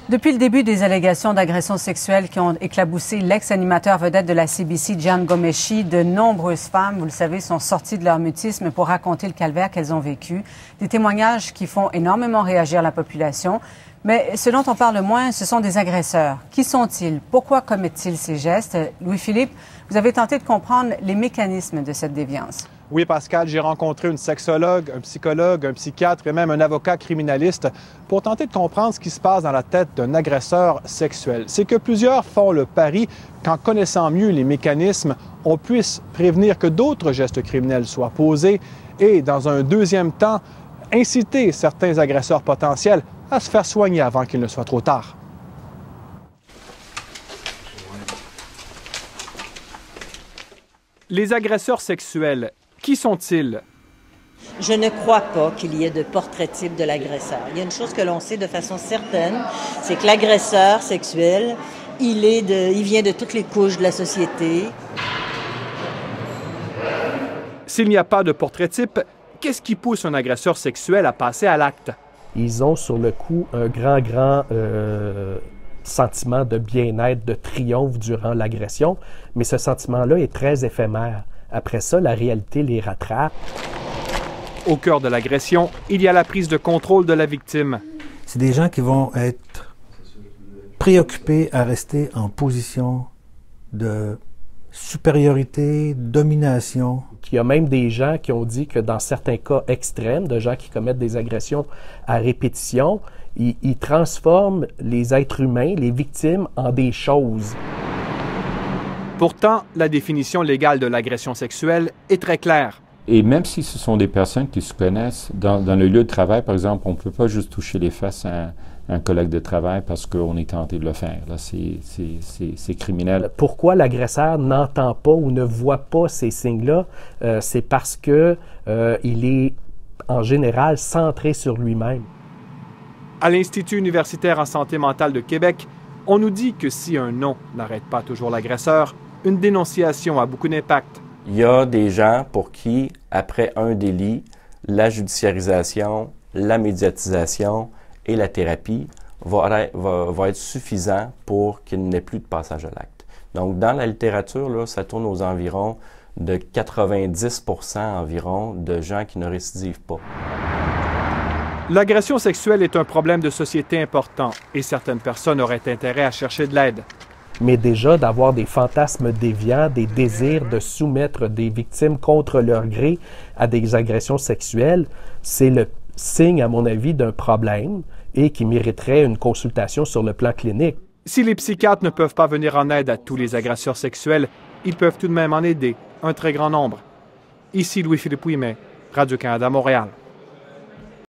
Depuis le début des allégations d'agressions sexuelles qui ont éclaboussé l'ex-animateur vedette de la CBC, Jian Ghomeshi, de nombreuses femmes, vous le savez, sont sorties de leur mutisme pour raconter le calvaire qu'elles ont vécu. Des témoignages qui font énormément réagir la population. Mais ce dont on parle moins, ce sont des agresseurs. Qui sont-ils? Pourquoi commettent-ils ces gestes? Louis-Philippe, vous avez tenté de comprendre les mécanismes de cette déviance. Oui, Pascal, j'ai rencontré une sexologue, un psychologue, un psychiatre et même un avocat criminaliste pour tenter de comprendre ce qui se passe dans la tête d'un agresseur sexuel. C'est que plusieurs font le pari qu'en connaissant mieux les mécanismes, on puisse prévenir que d'autres gestes criminels soient posés et, dans un deuxième temps, inciter certains agresseurs potentiels à se faire soigner avant qu'il ne soit trop tard. Les agresseurs sexuels, qui sont-ils? Je ne crois pas qu'il y ait de portrait type de l'agresseur. Il y a une chose que l'on sait de façon certaine, c'est que l'agresseur sexuel, il vient de toutes les couches de la société. S'il n'y a pas de portrait type, qu'est-ce qui pousse un agresseur sexuel à passer à l'acte? Ils ont sur le coup un grand sentiment de bien-être, de triomphe durant l'agression, mais ce sentiment-là est très éphémère. Après ça, la réalité les rattrape. Au cœur de l'agression, il y a la prise de contrôle de la victime. C'est des gens qui vont être préoccupés à rester en position de supériorité, domination. Il y a même des gens qui ont dit que dans certains cas extrêmes, de gens qui commettent des agressions à répétition, ils transforment les êtres humains, les victimes, en des choses. Pourtant, la définition légale de l'agression sexuelle est très claire. Et même si ce sont des personnes qui se connaissent, dans le lieu de travail, par exemple, on ne peut pas juste toucher les fesses à un collègue de travail parce qu'on est tenté de le faire. Là, c'est criminel. Pourquoi l'agresseur n'entend pas ou ne voit pas ces signes-là? C'est parce que il est, en général, centré sur lui-même. À l'Institut universitaire en santé mentale de Québec, on nous dit que si un non n'arrête pas toujours l'agresseur, une dénonciation a beaucoup d'impact. Il y a des gens pour qui, après un délit, la judiciarisation, la médiatisation et la thérapie va être suffisant pour qu'il n'ait plus de passage à l'acte. Donc, dans la littérature, là, ça tourne aux environs de 90% environ de gens qui ne récidivent pas. L'agression sexuelle est un problème de société important et certaines personnes auraient intérêt à chercher de l'aide. Mais déjà, d'avoir des fantasmes déviants, des désirs de soumettre des victimes contre leur gré à des agressions sexuelles, c'est le signe, à mon avis, d'un problème et qui mériterait une consultation sur le plan clinique. Si les psychiatres ne peuvent pas venir en aide à tous les agresseurs sexuels, ils peuvent tout de même en aider un très grand nombre. Ici Louis-Philippe Ouimet, Radio-Canada, Montréal.